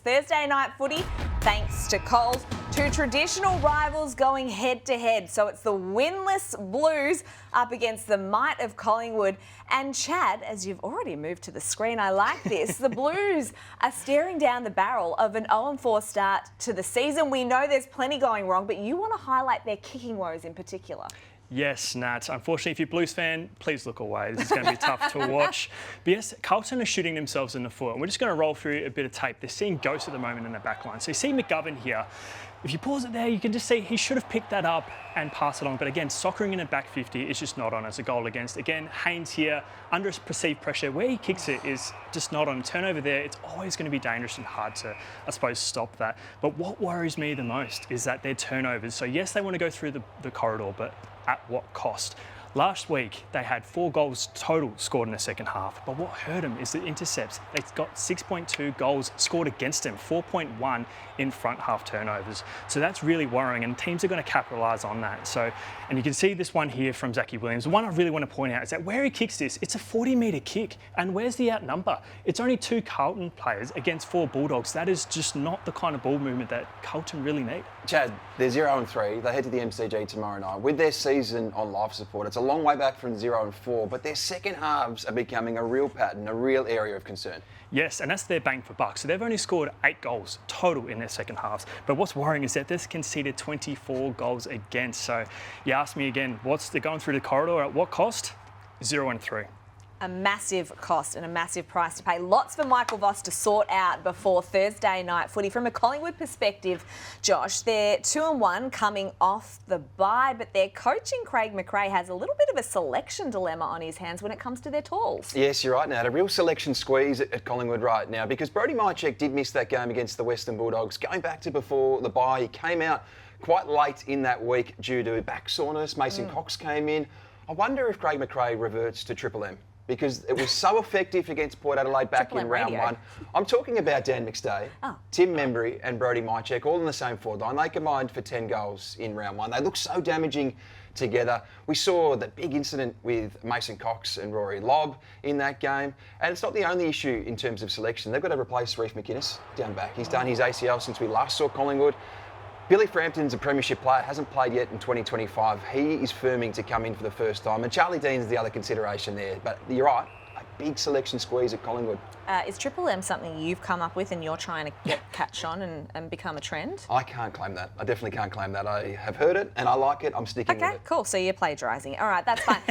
Thursday night footy, thanks to Coles, two traditional rivals going head-to-head. So it's the winless Blues up against the might of Collingwood. And Chad, as you've already moved to the screen, I like this, the Blues are staring down the barrel of an 0-4 start to the season. We know there's plenty going wrong, but you want to highlight their kicking woes in particular. Yes, Nat. Unfortunately, if you're a Blues fan, please look away. This is going to be tough to watch. But yes, Carlton are shooting themselves in the foot. And we're just going to roll through a bit of tape. They're seeing ghosts at the moment in the back line. So you see McGovern here. If you pause it there, you can just see he should have picked that up and passed it on. But again, soccering in a back 50 is just not on as a goal against. Again, Haynes here, under perceived pressure, where he kicks it is just not on. Turnover there, it's always going to be dangerous and hard to, I suppose, stop that. But what worries me the most is that their turnovers. So yes, they want to go through the corridor, but at what cost? Last week, they had 4 goals total scored in the second half. But what hurt them is the intercepts. They got 6.2 goals scored against them, 4.1 in front half turnovers. So that's really worrying, and teams are going to capitalise on that. So, and you can see this one here from Zachy Williams. The one I really want to point out is that where he kicks this, it's a 40-metre kick. And where's the outnumber? It's only 2 Carlton players against 4 Bulldogs. That is just not the kind of ball movement that Carlton really need. Chad, they're 0-3. They head to the MCG tomorrow night. With their season on life support, it's a long way back from 0-4, but their second halves are becoming a real pattern, a real area of concern. Yes, and that's their bang for buck. So they've only scored 8 goals total in their second halves. But what's worrying is that they've conceded 24 goals against. So you ask me again, they're going through the corridor at what cost? 0-3. A massive cost and a massive price to pay. Lots for Michael Voss to sort out before Thursday night footy. From a Collingwood perspective, Josh, they're 2-1 coming off the bye, but their coach in Craig McRae has a little bit of a selection dilemma on his hands when it comes to their tools. Yes, you're right, Nat. A real selection squeeze at Collingwood right now, because Brodie Mychek did miss that game against the Western Bulldogs. Going back to before the bye, he came out quite late in that week due to back soreness. Mason Cox came in. I wonder if Craig McRae reverts to Triple M, because it was so effective against Port Adelaide back in round 1. I'm talking about Dan McStay, Tim Membry and Brodie Mychek, all in the same forward line. They combined for 10 goals in round 1. They look so damaging together. We saw that big incident with Mason Cox and Rory Lobb in that game. And it's not the only issue in terms of selection. They've got to replace Reece McInnes down back. He's done his ACL since we last saw Collingwood. Billy Frampton's a premiership player, hasn't played yet in 2025. He is firming to come in for the first time. And Charlie Dean's the other consideration there. But you're right, a big selection squeeze at Collingwood. Is Triple M something you've come up with and you're trying to catch on and become a trend? I can't claim that. I definitely can't claim that. I have heard it and I like it. I'm sticking with it. Okay, cool. So you're plagiarising it. All right, that's fine.